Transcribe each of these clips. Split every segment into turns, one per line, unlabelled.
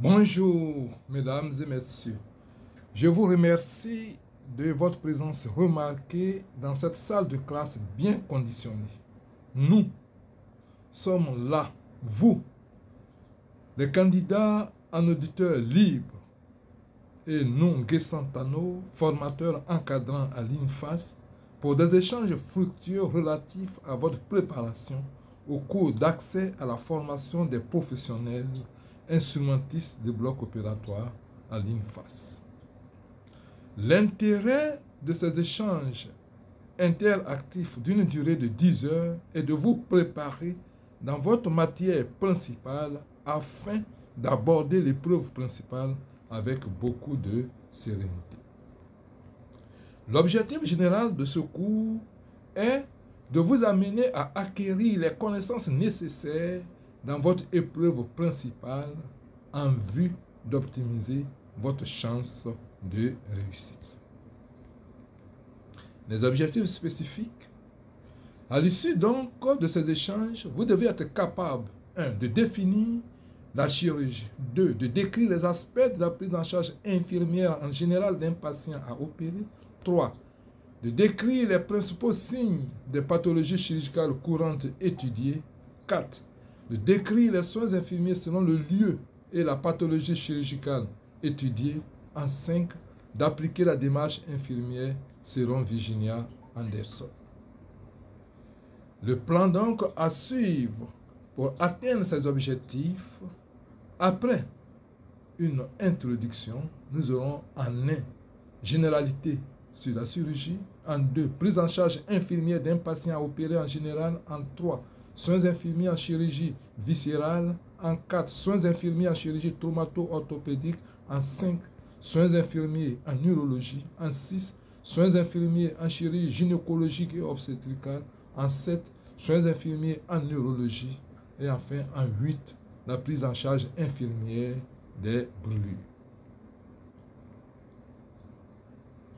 Bonjour, mesdames et messieurs. Je vous remercie de votre présence remarquée dans cette salle de classe bien conditionnée. Nous sommes là, vous, les candidats en auditeur libre, et nous, Guessantano, formateurs encadrants à l'INFAS, pour des échanges fructueux relatifs à votre préparation au cours d'accès à la formation des professionnels instrumentistes des blocs opératoires à l'INFAS. L'intérêt de ces échanges interactifs d'une durée de 10 heures est de vous préparer dans votre matière principale afin d'aborder l'épreuve principale avec beaucoup de sérénité. L'objectif général de ce cours est de vous amener à acquérir les connaissances nécessaires dans votre épreuve principale en vue d'optimiser votre chance de réussite. Les objectifs spécifiques. À l'issue donc de ces échanges, vous devez être capable 1. De définir la chirurgie, 2. De décrire les aspects de la prise en charge infirmière en général d'un patient à opérer, 3. De décrire les principaux signes des pathologies chirurgicales courantes étudiées, 4. De décrire les soins infirmiers selon le lieu et la pathologie chirurgicale étudiée, en 5. D'appliquer la démarche infirmière selon Virginia Anderson. Le plan donc à suivre pour atteindre ces objectifs, après une introduction, nous aurons en 1. Généralité sur la chirurgie, en 2. Prise en charge infirmière d'un patient à opérer en général, en 3. Soins infirmiers en chirurgie viscérale, en 4. Soins infirmiers en chirurgie traumato-orthopédique, en 5. Soins infirmiers en neurologie, en 6. Soins infirmiers en chirurgie gynécologique et obstétricale, en 7. Soins infirmiers en neurologie, et enfin en 8. La prise en charge infirmière des brûlures.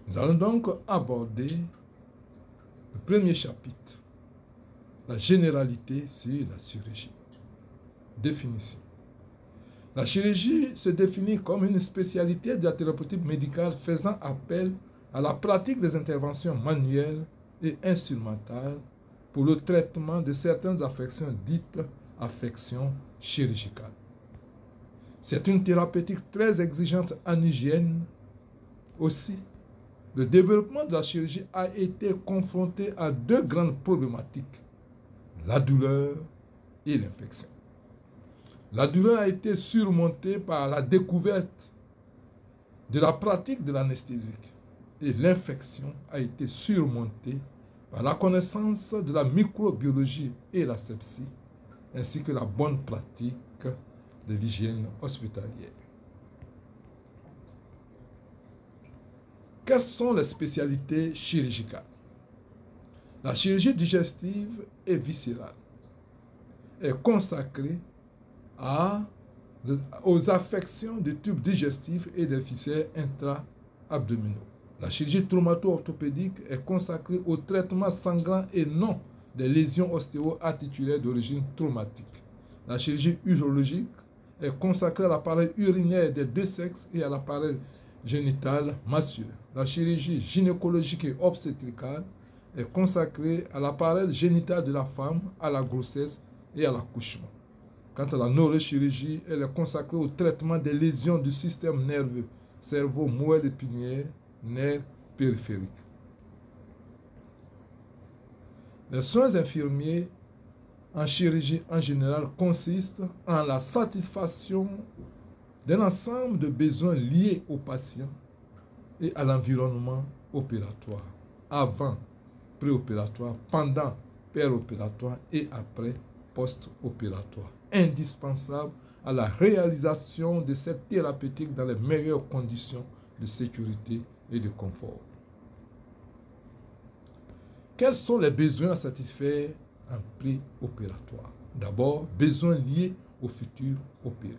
Nous allons donc aborder le premier chapitre, la généralité sur la chirurgie. Définition. La chirurgie se définit comme une spécialité de la thérapeutique médicale faisant appel à la pratique des interventions manuelles et instrumentales pour le traitement de certaines affections dites affections chirurgicales. C'est une thérapeutique très exigeante en hygiène. Aussi, le développement de la chirurgie a été confronté à 2 grandes problématiques, la douleur et l'infection. La douleur a été surmontée par la découverte de la pratique de l'anesthésique et l'infection a été surmontée par la connaissance de la microbiologie et la sepsie, ainsi que la bonne pratique de l'hygiène hospitalière. Quelles sont les spécialités chirurgicales? La chirurgie digestive et viscérale est consacrée aux affections des tubes digestifs et des viscères intra-abdominaux. La chirurgie traumato-orthopédique est consacrée au traitement sanglant et non des lésions ostéo-articulaires d'origine traumatique. La chirurgie urologique est consacrée à l'appareil urinaire des 2 sexes et à l'appareil génital masculin. La chirurgie gynécologique et obstétricale est consacrée à l'appareil génital de la femme, à la grossesse et à l'accouchement. Quant à la neurochirurgie, elle est consacrée au traitement des lésions du système nerveux, cerveau, moelle épinière, nerfs périphériques. Les soins infirmiers en chirurgie en général consistent en la satisfaction d'un ensemble de besoins liés au patient et à l'environnement opératoire, avant préopératoire, pendant péropératoire et après post-opératoire, indispensable à la réalisation de cette thérapeutique dans les meilleures conditions de sécurité et de confort. Quels sont les besoins à satisfaire en préopératoire? D'abord, besoins liés au futur opéré.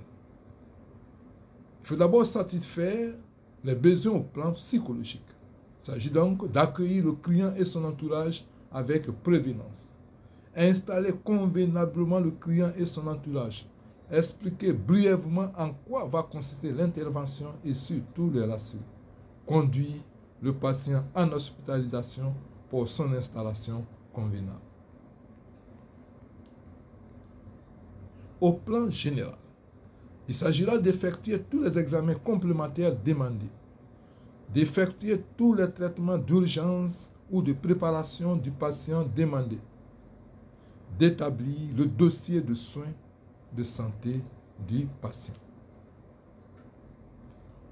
Il faut d'abord satisfaire les besoins au plan psychologique. Il s'agit donc d'accueillir le client et son entourage avec prévenance. Installer convenablement le client et son entourage expliquer brièvement en quoi va consister l'intervention et surtout les rassurer. Conduire le patient en hospitalisation pour son installation convenable. Au plan général, il s'agira d'effectuer tous les examens complémentaires demandés, d'effectuer tous les traitements d'urgence ou de préparation du patient demandés, d'établir le dossier de soins de santé du patient.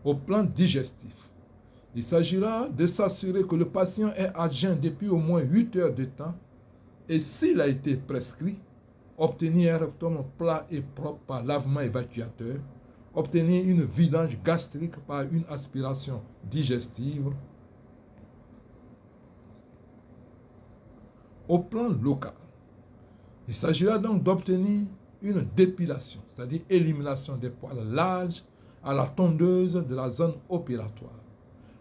Au plan digestif, il s'agira de s'assurer que le patient est à jeun depuis au moins 8 heures de temps et s'il a été prescrit, obtenir un rectum plat et propre par lavement évacuateur, obtenir une vidange gastrique par une aspiration digestive. Au plan local, il s'agira donc d'obtenir une dépilation, c'est-à-dire élimination des poils larges à la tondeuse de la zone opératoire.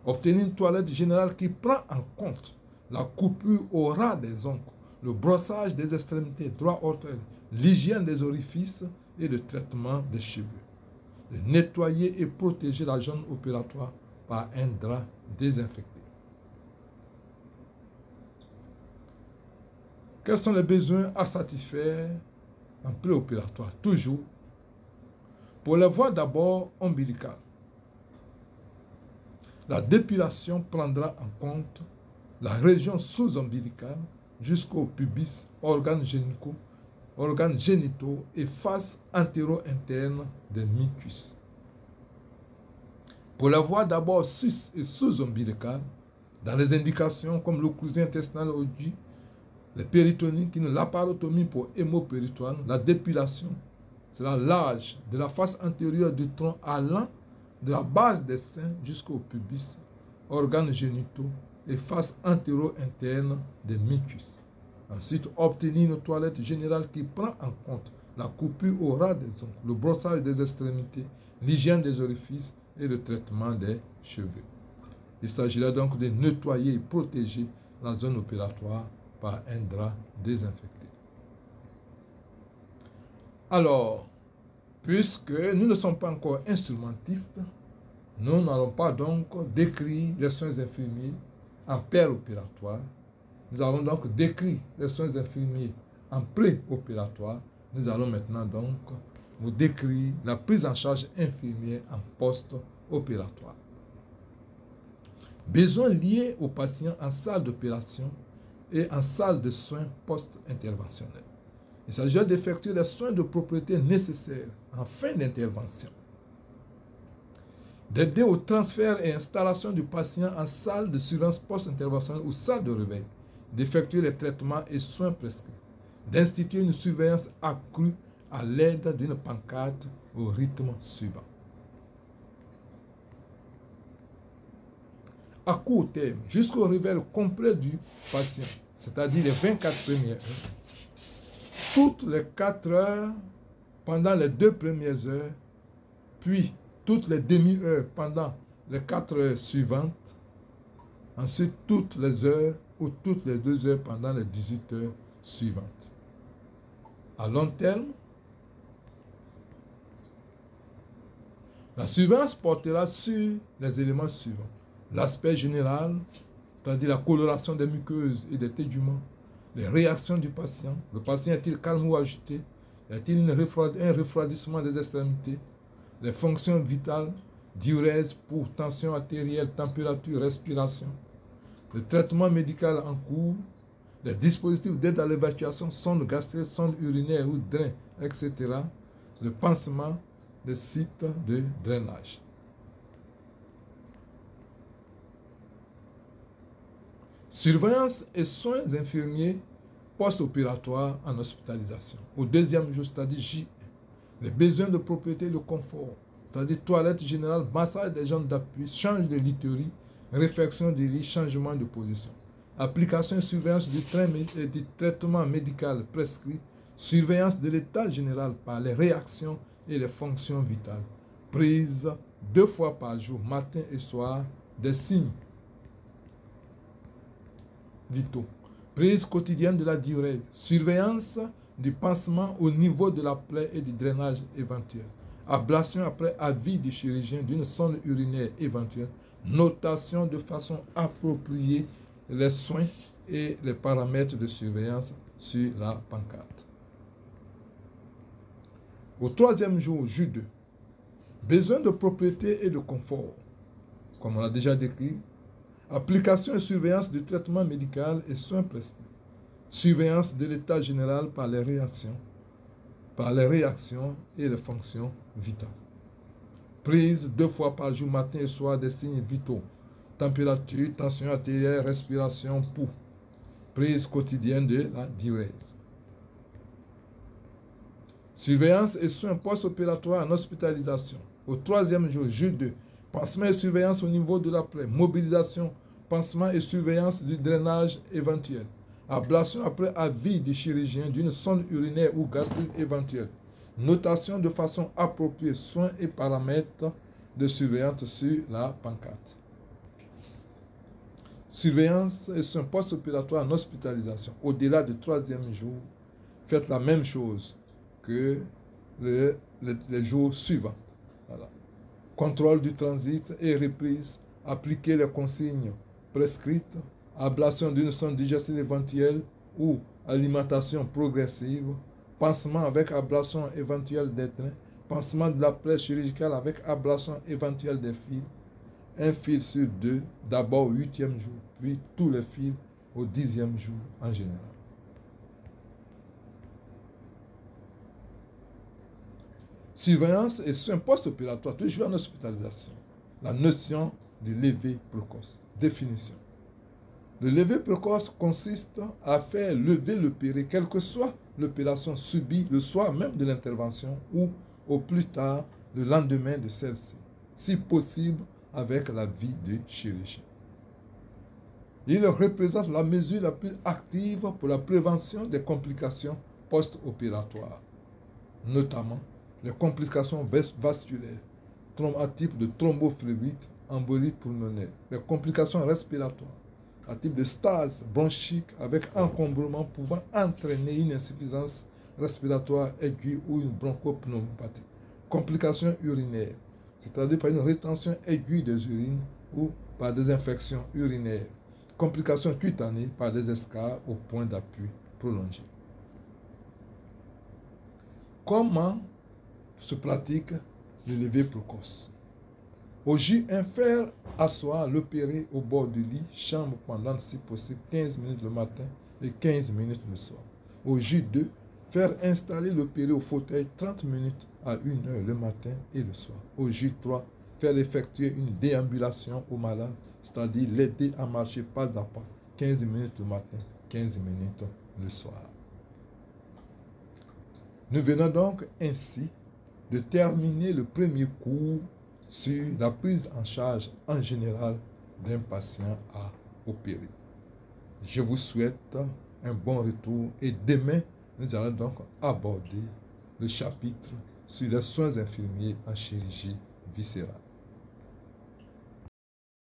Obtenir une toilette générale qui prend en compte la coupure au ras des ongles, le brossage des extrémités droit-orteil, l'hygiène des orifices et le traitement des cheveux. De nettoyer et protéger la zone opératoire par un drap désinfecté. Quels sont les besoins à satisfaire en préopératoire? Toujours, pour les voies d'abord ombilicales, la dépilation prendra en compte la région sous-ombilicale jusqu'au pubis, organes génitaux et face antéro-interne des mucus. Pour la voie d'abord sus- et sous-ombilicale, dans les indications comme l'occlusion intestinale aiguë, les péritoniques, une laparotomie pour hémopéritoine, la dépilation sera large de la face antérieure du tronc allant de la base des seins jusqu'au pubis, organes génitaux et face antéro-interne des mucus. Ensuite, obtenir une toilette générale qui prend en compte la coupure au ras des ongles, le brossage des extrémités, l'hygiène des orifices et le traitement des cheveux. Il s'agira donc de nettoyer et protéger la zone opératoire par un drap désinfecté. Alors, puisque nous ne sommes pas encore instrumentistes, nous n'allons pas donc décrire les soins infirmiers en péropératoire. Nous allons donc décrire les soins infirmiers en préopératoire. Nous allons maintenant donc vous décrire la prise en charge infirmière en post-opératoire. Besoins liés aux patients en salle d'opération et en salle de soins post-interventionnels. Il s'agit d'effectuer les soins de propriété nécessaires en fin d'intervention, d'aider au transfert et installation du patient en salle de surveillance post-interventionnelle ou salle de réveil, d'effectuer les traitements et soins prescrits, d'instituer une surveillance accrue à l'aide d'une pancarte au rythme suivant. À court terme, jusqu'au réveil complet du patient, c'est-à-dire les 24 premières heures, toutes les 4 heures pendant les 2 premières heures, puis toutes les demi-heures pendant les 4 heures suivantes, ensuite toutes les heures ou toutes les 2 heures pendant les 18 heures suivantes. À long terme, la surveillance portera sur les éléments suivants. L'aspect général, c'est-à-dire la coloration des muqueuses et des téguments, les réactions du patient. Le patient est-il calme ou agité? Y a-t-il un refroidissement des extrémités? Les fonctions vitales, diurèse pour tension artérielle, température, respiration. Le traitement médical en cours, les dispositifs d'aide à l'évacuation, sonde gastrique, sonde urinaire ou drain, etc. Le pansement des sites de drainage. Surveillance et soins infirmiers post-opératoires en hospitalisation. Au deuxième jour, c'est-à-dire J1, les besoins de propriété et de confort, c'est-à-dire toilette générale, massage des jambes d'appui, change de literie, réfection du lit, changement de position. Application et surveillance du traitement médical prescrit, surveillance de l'état général par les réactions et les fonctions vitales. Prise 2 fois par jour, matin et soir, des signes vitaux. Prise quotidienne de la diurèse. Surveillance du pansement au niveau de la plaie et du drainage éventuel. Ablation après avis du chirurgien d'une sonde urinaire éventuelle. Notation de façon appropriée les soins et les paramètres de surveillance sur la pancarte. Au troisième jour, J2, besoin de propriété et de confort. Comme on l'a déjà décrit, application et surveillance du traitement médical et soins prestés. Surveillance de l'état général par les réactions et les fonctions vitales. Prise 2 fois par jour, matin et soir, des signes vitaux. Température, tension artérielle, respiration, pouls. Prise quotidienne de la diurèse. Surveillance et soins post-opératoires en hospitalisation. Au troisième jour, J2, pansement et surveillance au niveau de la plaie. Mobilisation, pansement et surveillance du drainage éventuel. Ablation après avis du chirurgien d'une sonde urinaire ou gastrique éventuelle. Notation de façon appropriée, soins et paramètres de surveillance sur la pancarte. Surveillance et soins post-opératoires en hospitalisation. Au-delà du troisième jour, faites la même chose que les jours suivants. Voilà. Contrôle du transit et reprise. Appliquer les consignes prescrites. Ablation d'une sonde digestive éventuelle ou alimentation progressive. Pansement avec ablation éventuelle des trains. Pansement de la plaie chirurgicale avec ablation éventuelle des fils. Un fil sur 2, d'abord au 8e jour, puis tous les fils au 10e jour en général. Surveillance et soins post-opératoires, toujours en hospitalisation. La notion du lever précoce. Définition. Le lever précoce consiste à faire lever le péri, quelle que soit l'opération subie le soir même de l'intervention ou au plus tard le lendemain de celle-ci, si possible avec l'avis du chirurgien. Il représente la mesure la plus active pour la prévention des complications post-opératoires, notamment les complications vasculaires, à type de thrombophlébite, embolite pulmonaire, les complications respiratoires, à type de stase bronchique avec encombrement pouvant entraîner une insuffisance respiratoire aiguë ou une bronchopneumopathie, complications urinaires, c'est-à-dire par une rétention aiguë des urines ou par des infections urinaires, complications cutanées par des escarres au point d'appui prolongé. Comment se pratique le lever précoce? Au J1, faire asseoir l'opéré au bord du lit, chambre pendant, si possible, 15 minutes le matin et 15 minutes le soir. Au J2, faire installer l'opéré au fauteuil 30 minutes à 1 heure le matin et le soir. Au J3, faire effectuer une déambulation au malade, c'est-à-dire l'aider à marcher pas à pas, 15 minutes le matin, 15 minutes le soir. Nous venons donc ainsi de terminer le premier cours sur la prise en charge en général d'un patient à opérer. Je vous souhaite un bon retour et demain, nous allons donc aborder le chapitre sur les soins infirmiers en chirurgie viscérale.